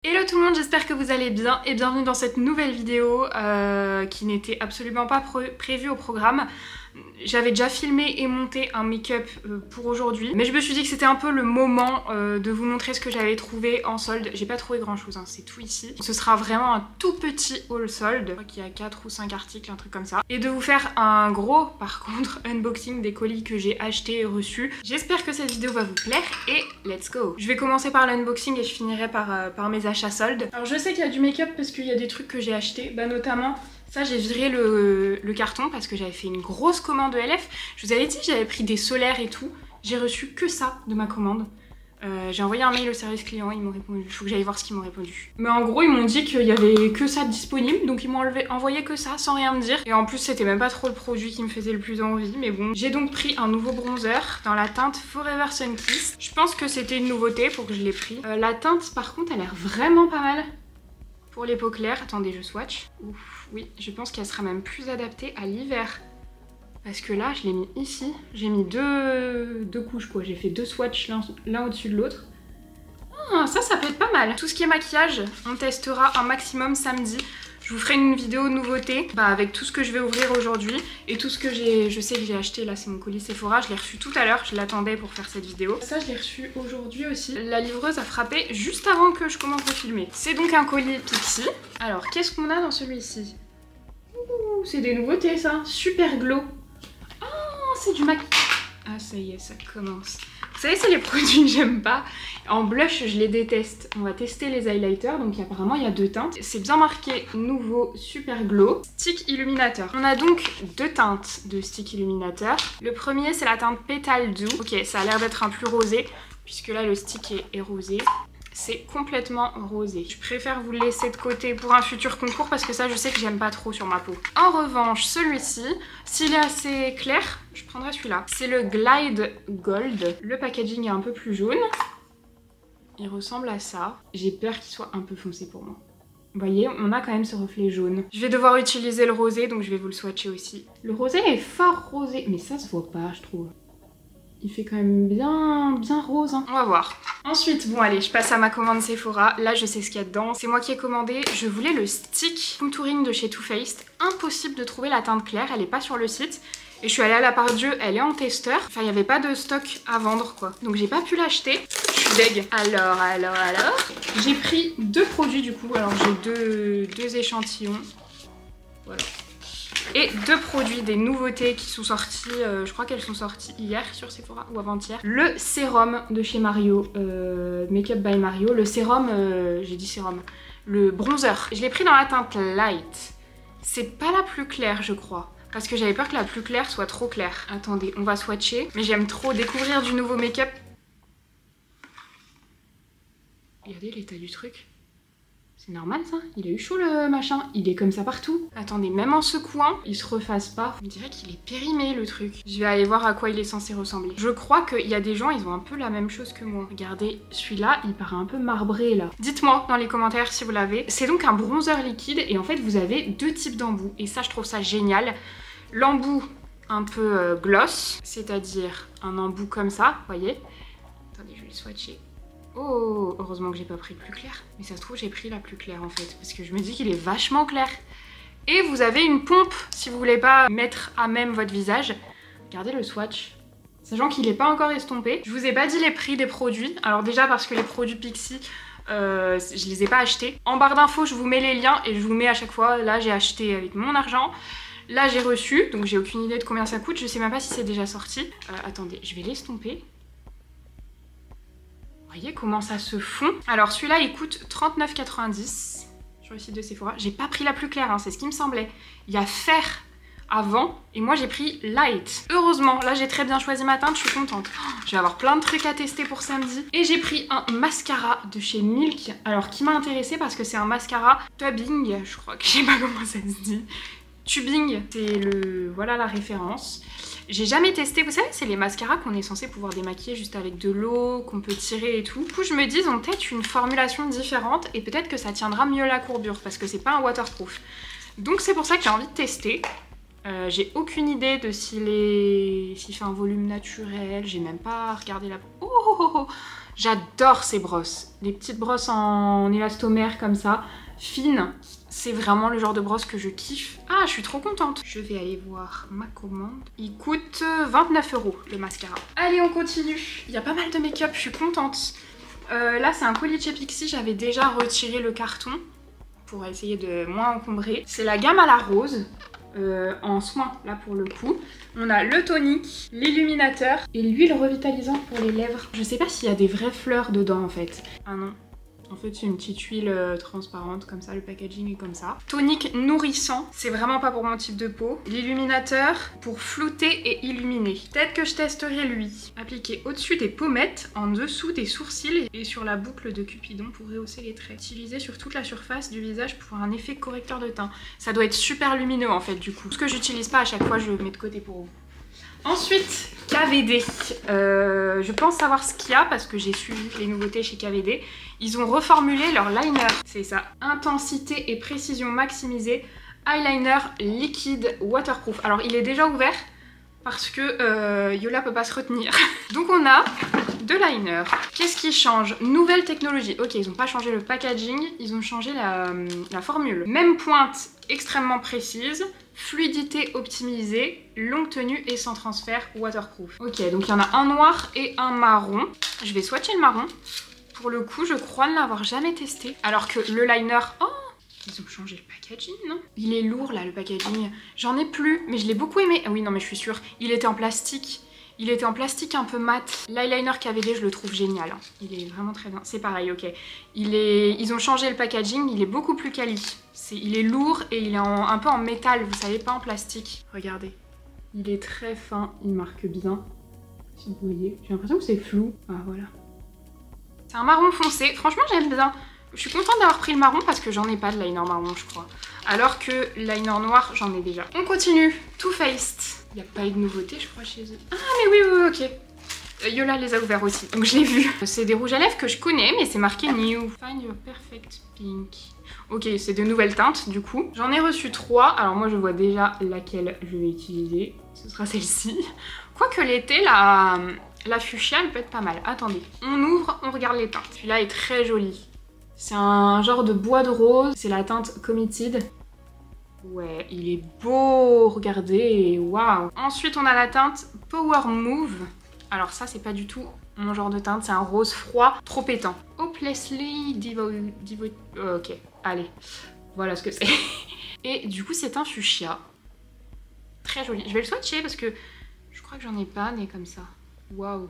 Hello tout le monde, j'espère que vous allez bien et bienvenue dans cette nouvelle vidéo qui n'était absolument pas prévue au programme. J'avais déjà filmé et monté un make-up pour aujourd'hui, mais je me suis dit que c'était un peu le moment de vous montrer ce que j'avais trouvé en solde. J'ai pas trouvé grand chose, hein, c'est tout ici. Ce sera vraiment un tout petit haul solde, je crois qu'il y a 4 ou 5 articles, un truc comme ça. Et de vous faire un gros, par contre, unboxing des colis que j'ai achetés et reçus. J'espère que cette vidéo va vous plaire et let's go. Je vais commencer par l'unboxing et je finirai par mes achats soldes. Alors je sais qu'il y a du make-up parce qu'il y a des trucs que j'ai achetés, bah notamment... Ça, j'ai viré le carton parce que j'avais fait une grosse commande ELF. Je vous avais dit, j'avais pris des solaires et tout. J'ai reçu que ça de ma commande. J'ai envoyé un mail au service client, ils m'ont répondu. Il faut que j'aille voir ce qu'ils m'ont répondu. Mais en gros, ils m'ont dit qu'il y avait que ça disponible. Donc ils m'ont envoyé que ça sans rien me dire. Et en plus, c'était même pas trop le produit qui me faisait le plus envie. Mais bon, j'ai donc pris un nouveau bronzer dans la teinte Forever Sun Kiss. Je pense que c'était une nouveauté pour que je l'ai pris. La teinte, par contre, a l'air vraiment pas mal. Pour les peaux claires, attendez, je swatch. Ouf, oui, je pense qu'elle sera même plus adaptée à l'hiver. Parce que là, je l'ai mis ici. J'ai mis deux couches, quoi. J'ai fait deux swatchs l'un au-dessus de l'autre. Ah, ça peut être pas mal. Tout ce qui est maquillage, on testera un maximum samedi. Je vous ferai une vidéo nouveauté avec tout ce que je vais ouvrir aujourd'hui et tout ce que je sais que j'ai acheté. Là, c'est mon colis Sephora. Je l'ai reçu tout à l'heure. Je l'attendais pour faire cette vidéo. Ça, je l'ai reçu aujourd'hui aussi. La livreuse a frappé juste avant que je commence à filmer. C'est donc un colis Pixi. Alors, qu'est-ce qu'on a dans celui-ci? Ouh, c'est des nouveautés, ça. Super Glow. Ah, c'est du maquillage. Ah, ça y est, ça commence. Vous savez, c'est les produits que j'aime pas. En blush, je les déteste. On va tester les highlighters. Donc apparemment, il y a deux teintes. C'est bien marqué nouveau Super Glow. Stick illuminateur. On a donc deux teintes de stick illuminateur. Le premier, c'est la teinte Pétale Doux. Ok, ça a l'air d'être un plus rosé, puisque là, le stick est rosé. C'est complètement rosé. Je préfère vous le laisser de côté pour un futur concours parce que ça, je sais que j'aime pas trop sur ma peau. En revanche, celui-ci, s'il est assez clair, je prendrai celui-là. C'est le Glide Gold. Le packaging est un peu plus jaune. Il ressemble à ça. J'ai peur qu'il soit un peu foncé pour moi. Vous voyez, on a quand même ce reflet jaune. Je vais devoir utiliser le rosé, donc je vais vous le swatcher aussi. Le rosé est fort rosé, mais ça se voit pas, je trouve. Il fait quand même bien rose, hein. On va voir. Ensuite, bon allez, je passe à ma commande Sephora. Là, je sais ce qu'il y a dedans. C'est moi qui ai commandé. Je voulais le stick contouring de chez Too Faced. Impossible de trouver la teinte claire, elle est pas sur le site. Et je suis allée à la part Dieu, elle est en testeur. Enfin, il n'y avait pas de stock à vendre, quoi. Donc j'ai pas pu l'acheter. Je suis deg. Alors. J'ai pris deux produits du coup. Alors j'ai deux échantillons. Voilà. Et deux produits, des nouveautés qui sont sorties, je crois qu'elles sont sorties hier sur Sephora ou avant-hier. Le sérum de chez Mario, Make Up by Mario. Le sérum, j'ai dit sérum, le bronzer. Je l'ai pris dans la teinte light. C'est pas la plus claire, je crois. Parce que j'avais peur que la plus claire soit trop claire. Attendez, on va swatcher. Mais j'aime trop découvrir du nouveau make-up. Regardez l'état du truc. C'est normal ça, il a eu chaud le machin, il est comme ça partout. Attendez, même en secouant, il se refasse pas. On dirait qu'il est périmé le truc. Je vais aller voir à quoi il est censé ressembler. Je crois qu'il y a des gens, ils ont un peu la même chose que moi. Regardez, celui-là, il paraît un peu marbré là. Dites-moi dans les commentaires si vous l'avez. C'est donc un bronzer liquide et en fait vous avez deux types d'embout. Et ça je trouve ça génial. L'embout un peu gloss, c'est-à-dire un embout comme ça, vous voyez. Attendez, je vais le swatcher. Oh, heureusement que j'ai pas pris le plus clair. Mais ça se trouve, j'ai pris la plus claire en fait. Parce que je me dis qu'il est vachement clair. Et vous avez une pompe si vous voulez pas mettre à même votre visage. Regardez le swatch. Sachant qu'il est pas encore estompé. Je vous ai pas dit les prix des produits. Alors déjà parce que les produits Pixi, je les ai pas achetés. En barre d'infos, je vous mets les liens et je vous mets à chaque fois. Là, j'ai acheté avec mon argent. Là, j'ai reçu. Donc j'ai aucune idée de combien ça coûte. Je sais même pas si c'est déjà sorti. Attendez, je vais l'estomper. Vous voyez comment ça se fond. Alors celui-là il coûte 39,90 sur le site de Sephora. J'ai pas pris la plus claire, hein, c'est ce qui me semblait. Il y a Fair avant et moi j'ai pris Light. Heureusement, là j'ai très bien choisi ma teinte, je suis contente. Oh, je vais avoir plein de trucs à tester pour samedi. Et j'ai pris un mascara de chez Milk. Alors qui m'a intéressée parce que c'est un mascara tubbing, je crois que je sais pas comment ça se dit. Tubing, c'est le... voilà la référence. J'ai jamais testé, vous savez, c'est les mascaras qu'on est censé pouvoir démaquiller juste avec de l'eau, qu'on peut tirer et tout. Du coup, je me dis, ils ont peut-être une formulation différente et peut-être que ça tiendra mieux la courbure parce que c'est pas un waterproof. Donc c'est pour ça que j'ai envie de tester. J'ai aucune idée de s'il fait un volume naturel, j'ai même pas regardé la... Oh, J'adore ces brosses. Les petites brosses en élastomère comme ça, fines. C'est vraiment le genre de brosse que je kiffe. Ah, je suis trop contente. Je vais aller voir ma commande. Il coûte 29 € le mascara. Allez, on continue. Il y a pas mal de make-up, je suis contente. Là, c'est un colis de chez Pixi. J'avais déjà retiré le carton pour essayer de moins encombrer. C'est la gamme à la rose. En soin, là pour le coup. On a le tonique, l'illuminateur et l'huile revitalisante pour les lèvres. Je sais pas s'il y a des vraies fleurs dedans en fait. Ah non. En fait, c'est une petite huile transparente, comme ça, le packaging est comme ça. Tonique nourrissant, c'est vraiment pas pour mon type de peau. L'illuminateur pour flouter et illuminer. Peut-être que je testerai lui. Appliqué au-dessus des pommettes, en dessous des sourcils et sur la boucle de Cupidon pour rehausser les traits. Utilisé sur toute la surface du visage pour un effet correcteur de teint. Ça doit être super lumineux en fait du coup. Ce que j'utilise pas à chaque fois, je le mets de côté pour vous. Ensuite, KVD. Je pense savoir ce qu'il y a parce que j'ai suivi les nouveautés chez KVD. Ils ont reformulé leur liner. C'est ça. Intensité et précision maximisée. Eyeliner liquide waterproof. Alors, il est déjà ouvert parce que Yola peut pas se retenir. Donc, on a deux liners. Qu'est-ce qui change? Nouvelle technologie. Ok, ils ont pas changé le packaging. Ils ont changé la formule. Même pointe extrêmement précise. Fluidité optimisée, longue tenue et sans transfert, waterproof. Ok, donc il y en a un noir et un marron. Je vais swatcher le marron. Pour le coup, je crois ne l'avoir jamais testé. Alors que le liner... Oh, ils ont changé le packaging, non? Il est lourd là, le packaging. J'en ai plus, mais je l'ai beaucoup aimé. Ah oui, non mais je suis sûre. Il était en plastique. Il était en plastique un peu mat. L'eyeliner KVD, je le trouve génial. Il est vraiment très bien. C'est pareil, ok. Ils ont changé le packaging, il est beaucoup plus quali. Il est lourd et il est un peu en métal, vous savez, pas en plastique. Regardez. Il est très fin, il marque bien. Si vous voyez. J'ai l'impression que c'est flou. Ah, voilà. C'est un marron foncé. Franchement, j'aime bien. Je suis contente d'avoir pris le marron parce que j'en ai pas de liner marron, je crois. Alors que liner noir, j'en ai déjà. On continue. Too Faced. Il n'y a pas eu de nouveauté, je crois, chez eux. Ah, mais oui, ok. Yola les a ouverts aussi, donc je l'ai vu. C'est des rouges à lèvres que je connais, mais c'est marqué New. Find your perfect pink. Ok, c'est de nouvelles teintes, du coup. J'en ai reçu 3. Alors moi, je vois déjà laquelle je vais utiliser. Ce sera celle-ci. Quoique l'été, la fuchsia, elle peut être pas mal. Attendez, on ouvre, on regarde les teintes. Celui-là est très joli. C'est un genre de bois de rose. C'est la teinte Committed. Ouais, il est beau, regardez, waouh. Ensuite, on a la teinte Power Move. Alors ça, c'est pas du tout mon genre de teinte, c'est un rose froid, trop pétant. Hopelessly ok, allez, voilà ce que c'est. Et du coup, c'est un fuchsia. Très joli. Je vais le swatcher parce que je crois que j'en ai pas né comme ça. Waouh.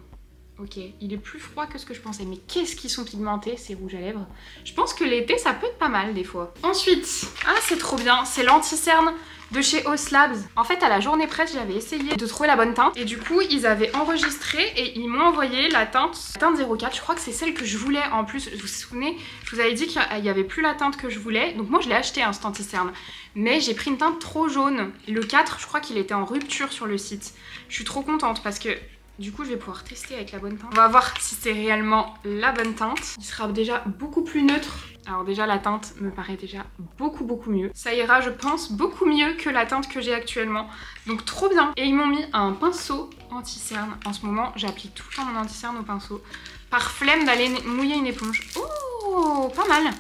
Ok, il est plus froid que ce que je pensais. Mais qu'est-ce qu'ils sont pigmentés, ces rouges à lèvres. Je pense que l'été, ça peut être pas mal des fois. Ensuite, ah c'est trop bien, c'est l'anti-cerne de chez Haus Labs. En fait, à la journée presse, j'avais essayé de trouver la bonne teinte. Et du coup, ils avaient enregistré et ils m'ont envoyé la teinte 04. Je crois que c'est celle que je voulais en plus. Vous vous souvenez, je vous avais dit qu'il n'y avait plus la teinte que je voulais. Donc moi, je l'ai acheté, cet anti-cerne. Mais j'ai pris une teinte trop jaune. Le 4, je crois qu'il était en rupture sur le site. Je suis trop contente parce que... Du coup, je vais pouvoir tester avec la bonne teinte. On va voir si c'est réellement la bonne teinte. Il sera déjà beaucoup plus neutre. Alors déjà, la teinte me paraît déjà beaucoup mieux. Ça ira, je pense, beaucoup mieux que la teinte que j'ai actuellement. Donc trop bien. Et ils m'ont mis un pinceau anti-cerne. En ce moment, j'applique tout le temps mon anti-cerne au pinceau. Par flemme d'aller mouiller une éponge. Oh, pas mal.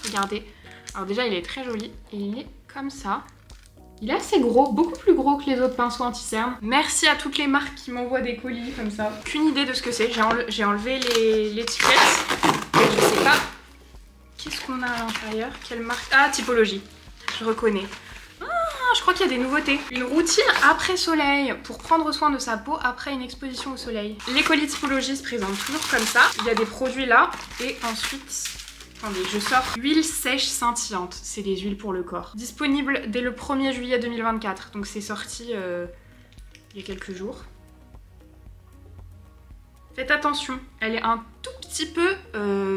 Regardez. Alors déjà, il est très joli. Et il est comme ça. Il est assez gros, beaucoup plus gros que les autres pinceaux anti-cerne. Merci à toutes les marques qui m'envoient des colis comme ça. Aucune idée de ce que c'est. J'ai enlevé l'étiquette. Je sais pas. Qu'est-ce qu'on a à l'intérieur? Quelle marque? Ah, Typologie. Je reconnais. Ah, je crois qu'il y a des nouveautés. Une routine après soleil pour prendre soin de sa peau après une exposition au soleil. Les colis Typologie se présentent toujours comme ça. Il y a des produits là. Et ensuite... Attendez, je sors huile sèche scintillante. C'est des huiles pour le corps. Disponible dès le 1er juillet 2024. Donc c'est sorti il y a quelques jours. Faites attention, elle est un tout petit peu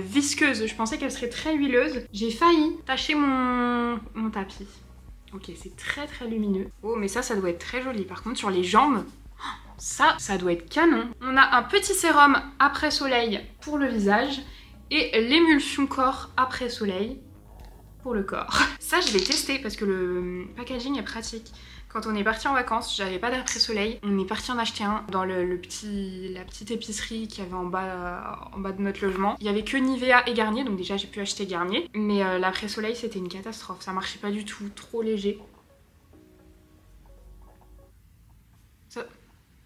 visqueuse. Je pensais qu'elle serait très huileuse. J'ai failli tacher mon tapis. Ok, c'est très lumineux. Oh, mais ça doit être très joli. Par contre, sur les jambes, ça doit être canon. On a un petit sérum après soleil pour le visage. Et l'émulsion corps après soleil. pour le corps. Ça, je vais tester parce que le packaging est pratique. Quand on est parti en vacances, j'avais pas d'après-soleil. On est parti en acheter un dans la petite épicerie qu'il y avait en bas de notre logement. Il y avait que Nivea et Garnier, donc déjà j'ai pu acheter Garnier. Mais l'après-soleil, c'était une catastrophe. Ça marchait pas du tout, trop léger. Ça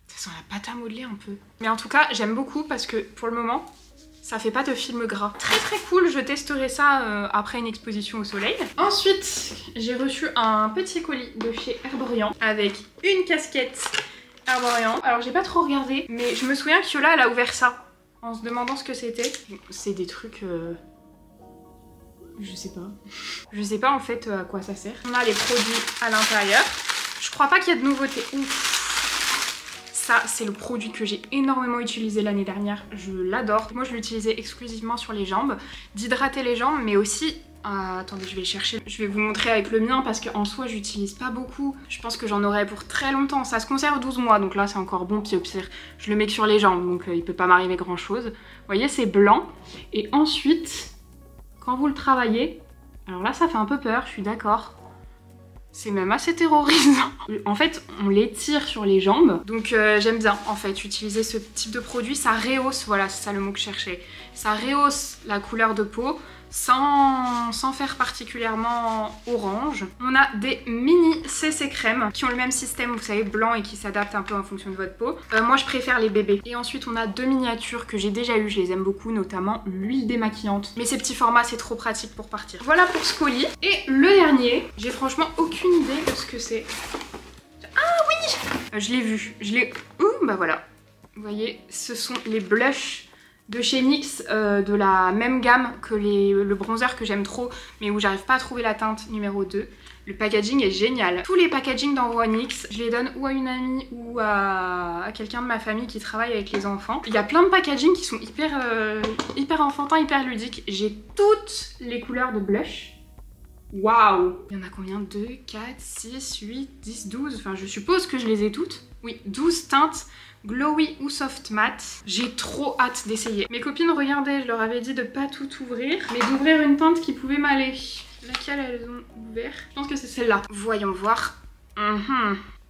sent la pâte à modeler un peu. Mais en tout cas, j'aime beaucoup parce que pour le moment, ça fait pas de film gras. Très très cool, je testerai ça après une exposition au soleil. Ensuite, j'ai reçu un petit colis de chez Herborian avec une casquette Herborian. Alors j'ai pas trop regardé, mais je me souviens que Yola elle a ouvert ça en se demandant ce que c'était. C'est des trucs... je sais pas. Je sais pas en fait à quoi ça sert. On a les produits à l'intérieur. Je crois pas qu'il y a de nouveautés. Ouf. Ça, c'est le produit que j'ai énormément utilisé l'année dernière. Je l'adore. Moi, je l'utilisais exclusivement sur les jambes. D'hydrater les jambes, mais aussi... attendez, je vais le chercher. Je vais vous montrer avec le mien parce qu'en soi, j'utilise pas beaucoup. Je pense que j'en aurai pour très longtemps. Ça se conserve 12 mois, donc là, c'est encore bon. Puis au pire, je le mets que sur les jambes, donc il peut pas m'arriver grand-chose. Vous voyez, c'est blanc. Et ensuite, quand vous le travaillez... Alors là, ça fait un peu peur, je suis d'accord. C'est même assez terrorisant. En fait, on l'étire sur les jambes. Donc j'aime bien, en fait, utiliser ce type de produit. Ça rehausse, voilà, c'est ça le mot que je cherchais. Ça rehausse la couleur de peau sans faire particulièrement orange. On a des mini CC crèmes qui ont le même système, vous savez, blanc et qui s'adaptent un peu en fonction de votre peau. Moi, je préfère les bébés. Et ensuite, on a deux miniatures que j'ai déjà eues. Je les aime beaucoup, notamment l'huile démaquillante. Mais ces petits formats, c'est trop pratique pour partir. Voilà pour ce colis. Et le dernier, j'ai franchement aucune idée de ce que c'est. Ah oui, je l'ai vu. Je l'ai... Ouh, bah voilà. Vous voyez, ce sont les blushs de chez NYX, de la même gamme que le bronzer que j'aime trop, mais où j'arrive pas à trouver la teinte numéro 2. Le packaging est génial. Tous les packagings d'envoi NYX, je les donne ou à une amie ou à quelqu'un de ma famille qui travaille avec les enfants. Il y a plein de packagings qui sont hyper enfantins, hyper ludiques. J'ai toutes les couleurs de blush. Waouh! Il y en a combien? 2, 4, 6, 8, 10, 12. Enfin, je suppose que je les ai toutes. Oui, 12 teintes. Glowy ou soft matte. J'ai trop hâte d'essayer. Mes copines regardaient, je leur avais dit de pas tout ouvrir, mais d'ouvrir une teinte qui pouvait m'aller. Laquelle elles ont ouvert? Je pense que c'est celle-là. Voyons voir.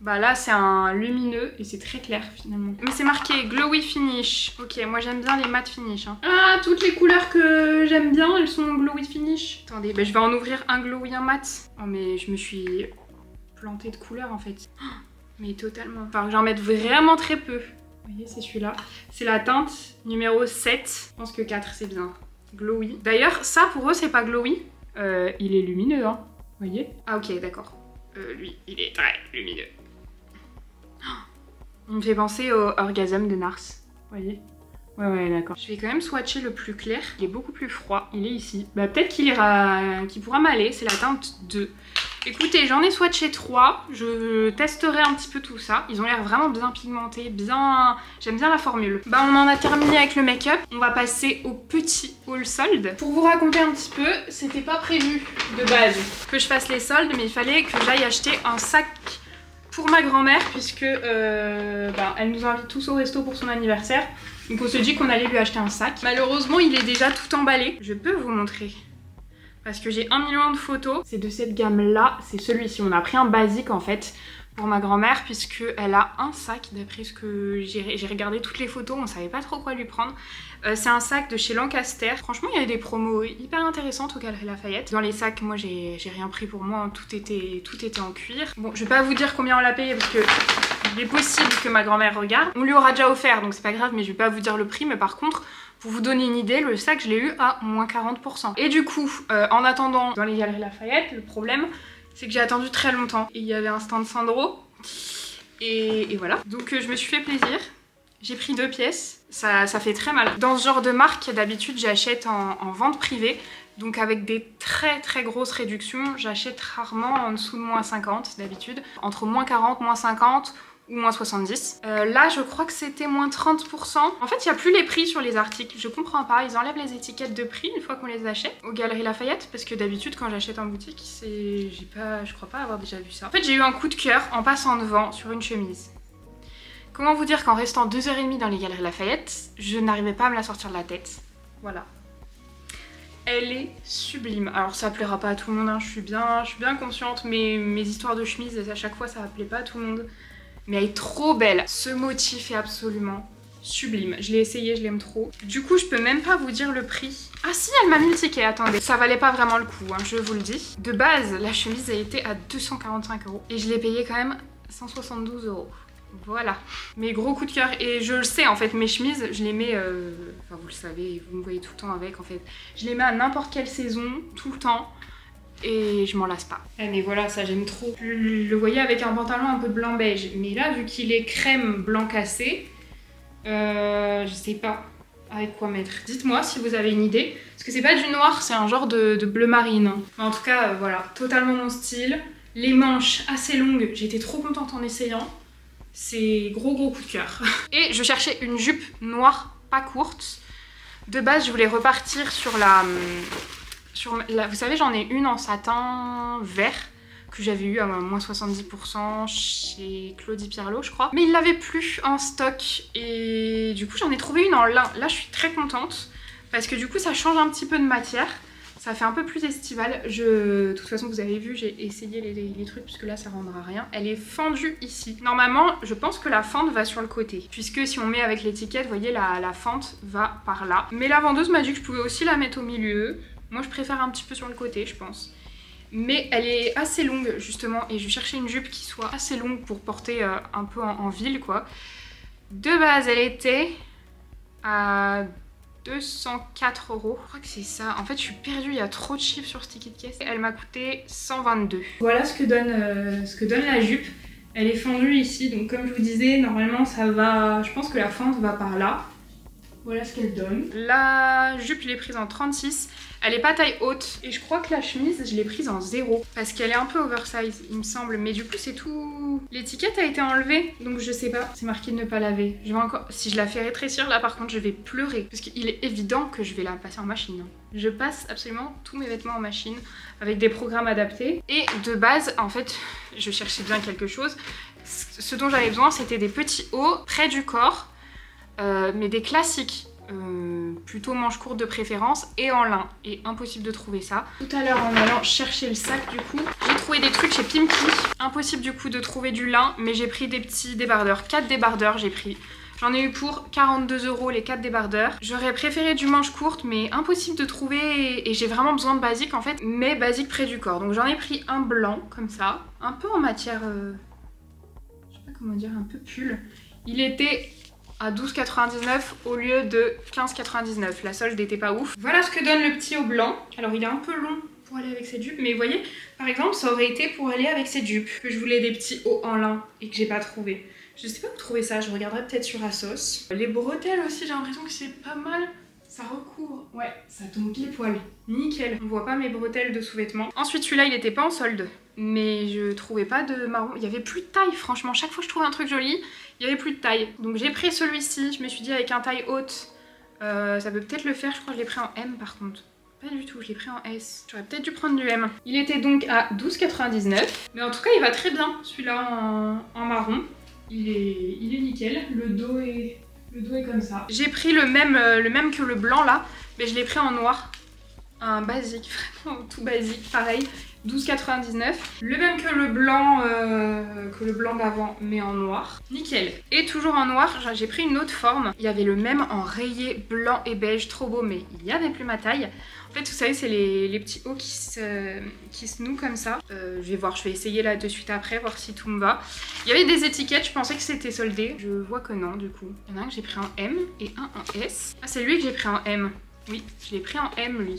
Bah là c'est un lumineux et c'est très clair finalement. Mais c'est marqué Glowy Finish. Ok, moi j'aime bien les matte finish. Hein. Ah, toutes les couleurs que j'aime bien, elles sont Glowy Finish. Attendez, bah, je vais en ouvrir un Glowy, un matte. Oh mais je me suis plantée de couleurs en fait. Mais totalement. Enfin, que j'en mette vraiment très peu. Vous voyez, c'est celui-là. C'est la teinte numéro 7. Je pense que 4, c'est bien. Glowy. D'ailleurs, ça, pour eux, c'est pas glowy. Il est lumineux, hein. Vous voyez? Ah, ok, d'accord. Lui, il est très lumineux. On me fait penser au Orgasm de Nars. Vous voyez? Ouais, d'accord. Je vais quand même swatcher le plus clair. Il est beaucoup plus froid. Il est ici. Bah, peut-être qu'il pourra m'aller. C'est la teinte 2. Écoutez, j'en ai swatché 3, je testerai un petit peu tout ça. Ils ont l'air vraiment bien pigmentés, bien... J'aime bien la formule. Bah on en a terminé avec le make-up. On va passer au petit haul solde. Pour vous raconter un petit peu, c'était pas prévu de base que je fasse les soldes, mais il fallait que j'aille acheter un sac pour ma grand-mère puisque elle nous invite tous au resto pour son anniversaire. Donc on se dit qu'on allait lui acheter un sac. Malheureusement, il est déjà tout emballé. Je peux vous montrer. Parce que j'ai 1 million de photos. C'est de cette gamme-là, c'est celui-ci. On a pris un basique en fait pour ma grand-mère puisqu'elle a un sac d'après ce que j'ai regardé toutes les photos, on savait pas trop quoi lui prendre. C'est un sac de chez Lancaster. Franchement, il y avait des promos hyper intéressantes au Galeries Lafayette. Dans les sacs, moi j'ai rien pris pour moi, tout était en cuir. Bon, je vais pas vous dire combien on l'a payé parce que il est possible que ma grand-mère regarde. On lui aura déjà offert donc c'est pas grave, mais je vais pas vous dire le prix. Mais par contre, pour vous donner une idée, le sac, je l'ai eu à moins 40%. Et du coup, en attendant dans les Galeries Lafayette, le problème, c'est que j'ai attendu très longtemps. Et il y avait un stand Sandro. Et voilà. Donc je me suis fait plaisir. J'ai pris 2 pièces. Ça fait très mal. Dans ce genre de marque, d'habitude, j'achète en vente privée. Donc avec des très grosses réductions, j'achète rarement en dessous de moins 50 d'habitude. Entre moins 40, moins 50... ou moins 70. Là, je crois que c'était moins 30%. En fait, il n'y a plus les prix sur les articles. Je comprends pas. Ils enlèvent les étiquettes de prix une fois qu'on les achète aux Galeries Lafayette. Parce que d'habitude, quand j'achète en boutique, je crois pas avoir déjà vu ça. En fait, j'ai eu un coup de cœur en passant devant sur une chemise. Comment vous dire qu'en restant 2h30 dans les Galeries Lafayette, je n'arrivais pas à me la sortir de la tête. Voilà. elle est sublime. Alors ça plaira pas à tout le monde, hein. Je suis bien consciente, mais mes histoires de chemises, à chaque fois ça plaît pas à tout le monde. Mais elle est trop belle. Ce motif est absolument sublime. Je l'ai essayé, je l'aime trop. Du coup, je peux même pas vous dire le prix. Ah si, elle m'a mis le ticket, attendez. Ça valait pas vraiment le coup, hein, je vous le dis. De base, la chemise a été à 245 € et je l'ai payée quand même 172 €. Voilà, mes gros coups de cœur. Et je le sais en fait, mes chemises, je les mets, enfin vous le savez, vous me voyez tout le temps avec en fait. Je les mets à n'importe quelle saison, tout le temps. Et je m'en lasse pas. Ah mais voilà, ça j'aime trop. Je le voyais avec un pantalon un peu blanc beige. Mais là, vu qu'il est crème blanc cassé, je sais pas avec quoi mettre. Dites-moi si vous avez une idée. Parce que c'est pas du noir, c'est un genre de bleu marine. Mais en tout cas, voilà, totalement mon style. Les manches assez longues, j'étais trop contente en essayant. C'est gros coup de cœur. Et je cherchais une jupe noire, pas courte. De base, je voulais repartir sur la... vous savez, j'en ai une en satin vert que j'avais eu à moins 70% chez Claudie Pierlot, je crois. Mais il l'avait plus en stock et du coup, j'en ai trouvé une en lin. Là, je suis très contente parce que du coup, ça change un petit peu de matière. Ça fait un peu plus estival. De toute façon, vous avez vu, j'ai essayé les trucs puisque là, ça rendra rien. Elle est fendue ici. Normalement, je pense que la fente va sur le côté. Puisque si on met avec l'étiquette, vous voyez, la fente va par là. Mais la vendeuse m'a dit que je pouvais aussi la mettre au milieu. Moi, je préfère un petit peu sur le côté, je pense. Mais elle est assez longue, justement. Et je cherchais une jupe qui soit assez longue pour porter un peu en ville, quoi. De base, elle était à 204 €. Je crois que c'est ça. En fait, je suis perdue. Il y a trop de chiffres sur ce ticket de caisse. Elle m'a coûté 122. Voilà ce que donne la jupe. Elle est fendue ici. Donc, comme je vous disais, normalement, ça va... Je pense que la fente va par là. Voilà ce qu'elle donne. La jupe, je l'ai prise en 36. Elle est pas taille haute. Et je crois que la chemise, je l'ai prise en 0. Parce qu'elle est un peu oversize, il me semble. Mais du coup, c'est tout... L'étiquette a été enlevée. Donc je sais pas. C'est marqué de ne pas laver. Je vais encore... Si je la fais rétrécir, là, par contre, je vais pleurer. Parce qu'il est évident que je vais la passer en machine. Je passe absolument tous mes vêtements en machine. Avec des programmes adaptés. Et de base, en fait, je cherchais bien quelque chose. Ce dont j'avais besoin, c'était des petits hauts près du corps. Mais des classiques, plutôt manches courtes de préférence et en lin. Et impossible de trouver ça. Tout à l'heure en allant chercher le sac du coup, j'ai trouvé des trucs chez Pimki. Impossible du coup de trouver du lin, mais j'ai pris des petits débardeurs. 4 débardeurs j'ai pris. J'en ai eu pour 42 € les 4 débardeurs. J'aurais préféré du manche courte, mais impossible de trouver. Et j'ai vraiment besoin de basique en fait, mais basique près du corps. Donc j'en ai pris un blanc comme ça, un peu en matière, je sais pas comment dire, un peu pull. Il était à 12,99 au lieu de 15,99. La solde n'était pas ouf. Voilà ce que donne le petit haut blanc. Alors il est un peu long pour aller avec cette jupe, mais vous voyez, par exemple, ça aurait été pour aller avec cette jupe que je voulais des petits hauts en lin et que j'ai pas trouvé. Je sais pas où trouver ça, je regarderai peut-être sur Asos. Les bretelles aussi, j'ai l'impression que c'est pas mal. Ça recouvre. Ouais, ça tombe pile poil. Nickel. On voit pas mes bretelles de sous-vêtements. Ensuite, celui-là, il était pas en solde. Mais je trouvais pas de marron. Il y avait plus de taille, franchement. Chaque fois que je trouvais un truc joli, il y avait plus de taille. Donc j'ai pris celui-ci. Je me suis dit avec un taille haute, ça peut peut-être le faire. Je crois que je l'ai pris en M par contre. Pas du tout, je l'ai pris en S. J'aurais peut-être dû prendre du M. Il était donc à 12,99. Mais en tout cas, il va très bien, celui-là en marron. Il est nickel. Le dos est comme ça. J'ai pris le même que le blanc là, mais je l'ai pris en noir. Un basique, vraiment tout basique, pareil. 12,99. Le même que le blanc d'avant, mais en noir. Nickel. Et toujours en noir, j'ai pris une autre forme. Il y avait le même en rayé blanc et beige, trop beau, mais il n'y avait plus ma taille. En fait, vous savez, c'est les petits hauts qui se nouent comme ça. Je vais voir, je vais essayer là de suite après, voir si tout me va. Il y avait des étiquettes, je pensais que c'était soldé. Je vois que non, du coup. Il y en a un que j'ai pris en M et un en S. Ah, c'est lui que j'ai pris en M. Oui, je l'ai pris en M lui.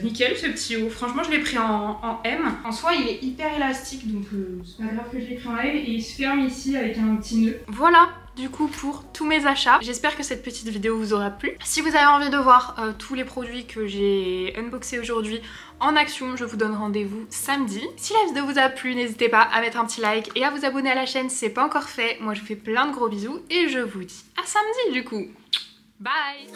Nickel ce petit haut. Franchement, je l'ai pris en M. En soi, il est hyper élastique, donc c'est pas grave que je l'ai pris en M. Et il se ferme ici avec un petit nœud. Voilà du coup pour tous mes achats. J'espère que cette petite vidéo vous aura plu. Si vous avez envie de voir tous les produits que j'ai unboxés aujourd'hui en action, je vous donne rendez-vous samedi. Si la vidéo vous a plu, n'hésitez pas à mettre un petit like et à vous abonner à la chaîne si c'est pas encore fait. Moi, je vous fais plein de gros bisous et je vous dis à samedi du coup. Bye.